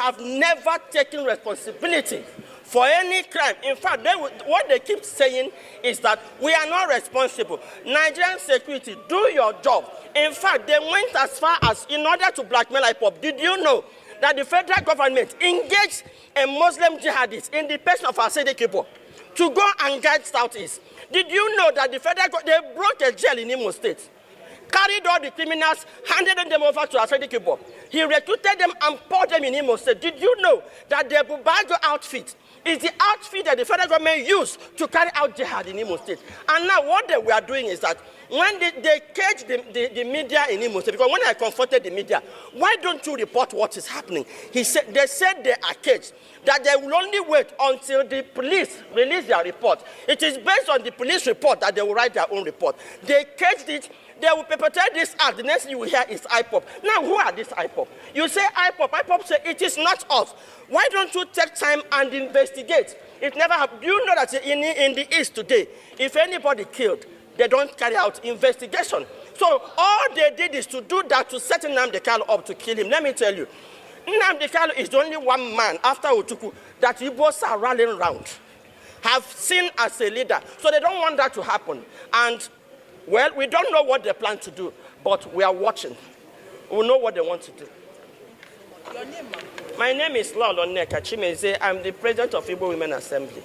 have never taken responsibility for any crime. In fact, what they keep saying is that we are not responsible. Nigerian security, do your job. In fact, they went as far as, in order to blackmail IPOB, did you know that the federal government engaged a Muslim jihadist in the person of Asede Kipo to go and guide Southeast? Did you know that the federal government, they broke a jail in Imo State, carried all the criminals, handed them over to Asede Kipo. He recruited them and poured them in Imo State. Did you know that the Bubago outfit is the outfit that the federal government used to carry out jihad in Imo State? And now what they were doing is that when they caged the media in Imo State, because when I confronted the media, why don't you report what is happening? They said they are caged, that they will only wait until the police release their report. It is based on the police report that they will write their own report. They caged it. They will perpetrate this act. The next thing you will hear is IPOB. Now, who are these IPOB? You say IPOB. IPOB say it is not us. Why don't you take time and investigate? It never happened. Do you know that in the East today, if anybody killed, they don't carry out investigation? So all they did is to do that to set Nnamdi Kanu up to kill him. Let me tell you, Nnamdi Kanu is the only one man after Utuku that Igbos are rallying around, have seen as a leader. So they don't want that to happen. And well, we don't know what they plan to do, but we are watching. We know what they want to do. Your name, ma'am? My name is Lolo Neka Chimeze. I'm the president of Igbo Women Assembly.